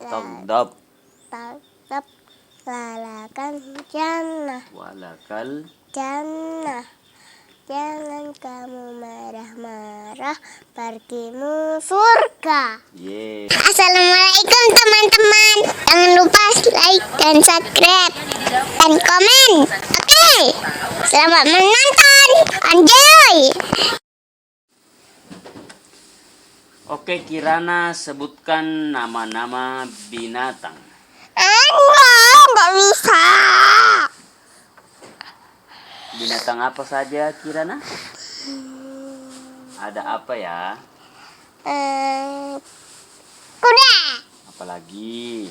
Taghdab. Taghdab. Walakal jannah. Walakal Jannah. Jangan kamu marah-marah, pergimu surga. Assalamualaikum teman-teman. Jangan lupa like dan subscribe dan komen. Oke, selamat menonton. Enjoy. Oke, Kirana, sebutkan nama-nama binatang. Enggak bisa. Binatang apa saja, Kirana? Ada apa ya? Kuda. Apalagi?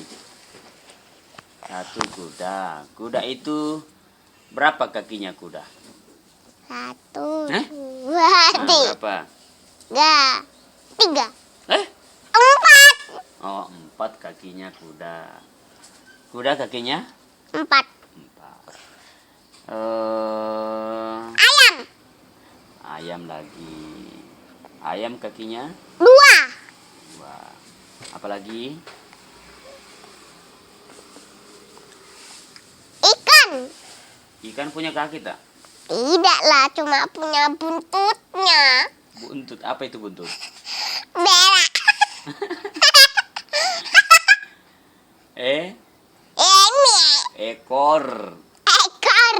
Satu kuda. Kuda itu berapa kakinya kuda? Satu, Hah? dua, Berapa? tiga, Eh? empat. Oh, 4 kakinya kuda. Kuda kakinya? Empat. 4. Ayam. Ayam lagi. Ayam kakinya? 2. 2. Apalagi? Ikan. Ikan punya kaki tak? Tidak lah, cuma punya buntutnya. Buntut. Apa itu buntut? Berak. Ini Ekor. ekor.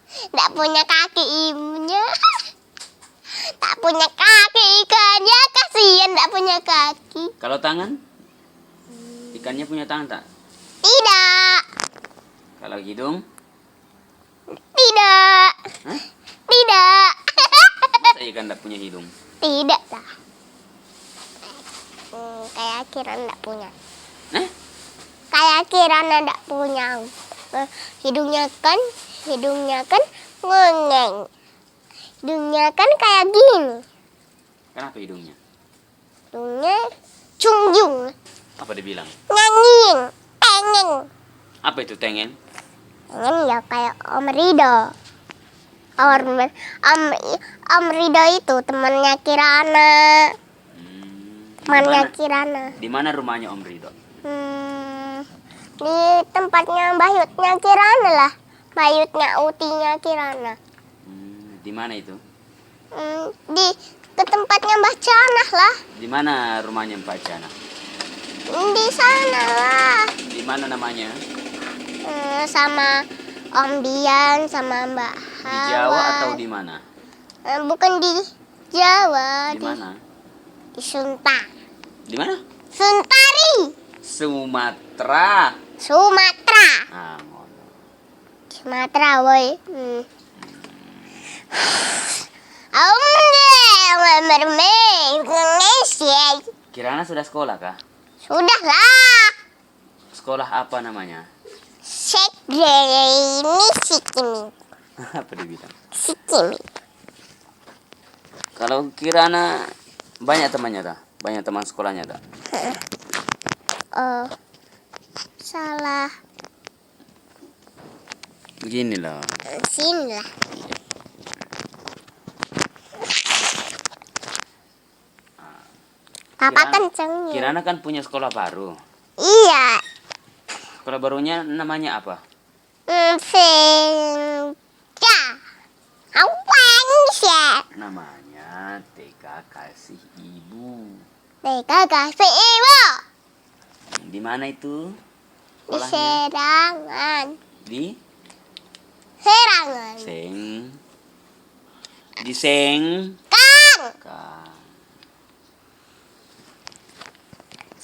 Tidak punya kaki ibunya. Tak punya kaki ikannya, kasihan tidak punya kaki. Kalau tangan? Ikannya punya tangan tak? Tidak. Kalau hidung? Tidak. Hah? Tidak. Masa ikan tak punya hidung? Tidak lah. Kayak Kirana tidak punya. Kayak Kirana tidak punya. Hidungnya kan ngengeng. Hidungnya kan kayak gini. Kenapa hidungnya? Hidungnya cungjung. Apa dibilang? Nyanyiin. Tengeng. Apa itu tengen? Tengeng ya kayak Om Rido. Om Rido itu temannya Kirana. Temannya Kirana. Di mana rumahnya Om Rido? Di tempatnya Bayutnya Kirana lah. Bayutnya Utinya Kirana. Di mana itu? Ke tempatnya Mbah Canah lah. Di mana rumahnya Mbak Jana? Di sana lah. Di mana namanya? Sama Om Dian sama Mbak Hawa. Di Jawa atau di mana? Bukan di Jawa. Di mana? Di Sunta. Di mana? Suntari. Sumatera. Sumatera. Ah, ngono. Sumatera woi. Kirana sudah sekolah kah? Sudah lah. Sekolah apa namanya? Sekdeni Sikimi. Apa dibilang? Sikimi. Kalau Kirana banyak temannya tak? Banyak teman sekolahnya tak? Oh, salah. Begini loh. Sini lah. Papa kencengnya. Kirana kan punya sekolah baru. Iya. Sekolah barunya namanya apa? Senja. Awan. Namanya TK Kasih Ibu. TK Kasih Ibu. Di mana itu? Di Serangan. Di Serangan. Di Seng. Kang.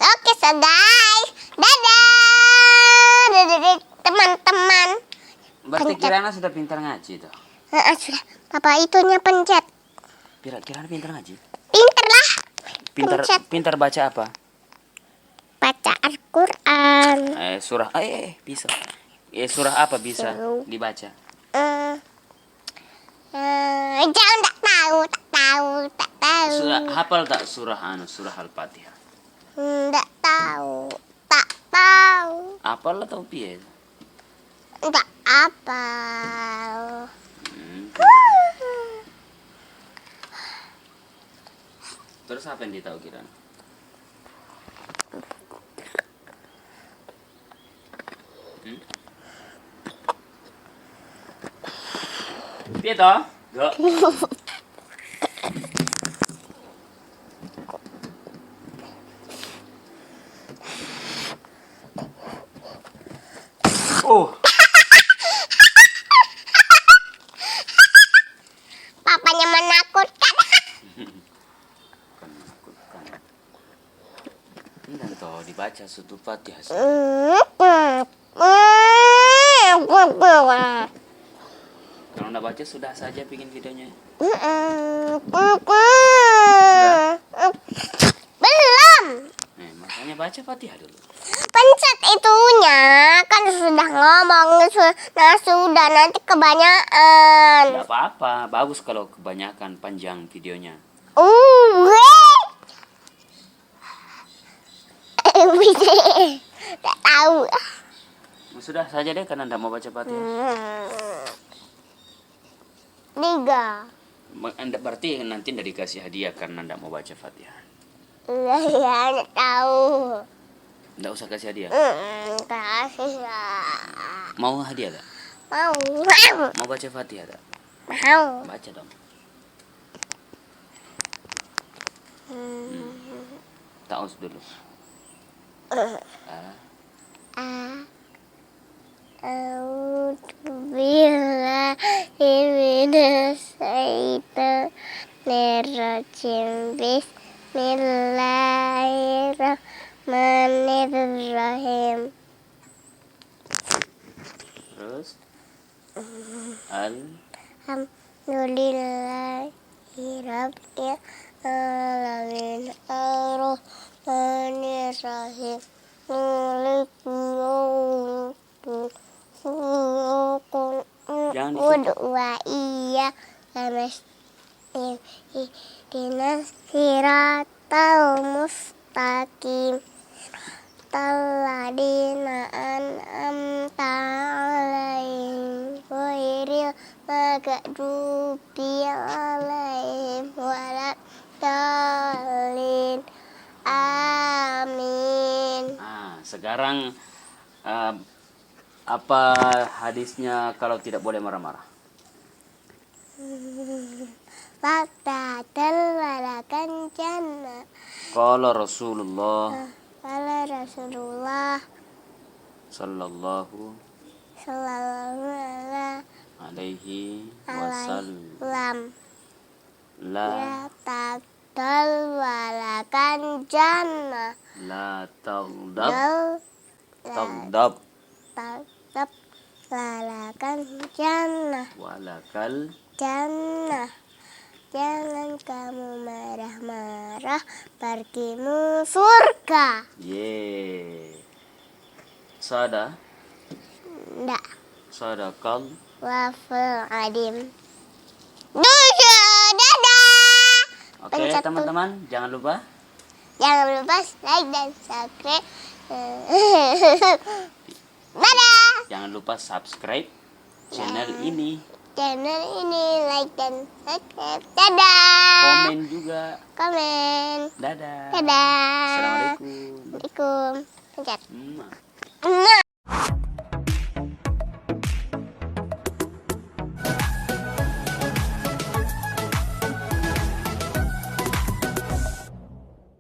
Oke, so guys. Dadah. Teman-teman. Berarti Kirana sudah pintar ngaji tuh. Sudah. Papa itunya pencet. Kirana pintar ngaji? Pintar lah. Pintar baca apa? Baca Al-Quran. Surah bisa. Surah apa bisa dibaca? Jangan tak tahu. Hafal tak surah Al-Fatihah? Tak tahu. Hafal atau piye? Tak hafal. Terus apa yang ditahu Kirana? Piye toh? Go. Oh, Papanya menakutkan. bukan menakutkan. Enggak toh dibaca sutul Fatihah. Kalau nggak baca sudah saja bikin videonya. Belum. Makanya baca Fatihah dulu. Pencet itunya. Kan sudah ngomong. Sudah nanti kebanyakan. Nggak apa-apa, bagus kalau kebanyakan panjang videonya. Tidak tahu. Sudah saja deh karena nggak mau baca Fatihah. Tiga. Anda berarti nanti nggak dikasih hadiah karena nggak mau baca Fatihah. Iya, tidak tahu. Nggak usah kasih hadiah. Kasih ya. Mau hadiah gak? Mau. Mau baca Fatihah gak? Mau. Baca dong. Ta'us dulu. A'udzu billahi minasyaitonir rajim. Bismillahirrahmanirrahim. Terus Alhamdulillahi rabbil alamin arrahmanirrahim maliki yaumiddin Jangan Iyyaka wa iyyaka nasta'in ihdinas siratal mustaqim Alladzina an'amta 'alaihim ghairil maghdubi 'alaihim waladdallin. Amin. Sekarang apa hadisnya kalau tidak boleh marah-marah? Faktatal walakan jannah. Qala Rasulullah Qala Rasulullah sallallahu alaihi wasallam. La Faktatal walakan jannah. taghdab taghdab Tatap walakan jannah. walakal Jannah. Jangan kamu marah-marah, pergimu surga. Sada Ndak. sadaqal Wafel adim. Dadah. Oke, Pencet teman-teman, jangan lupa Jangan lupa like dan subscribe. Dadah. jangan lupa subscribe channel ini. Channel ini like dan subscribe. Dadah. Komen juga. Komen. Dadah. Dadah. Assalamualaikum. Assalamualaikum. Pencet. Mwah. Nah.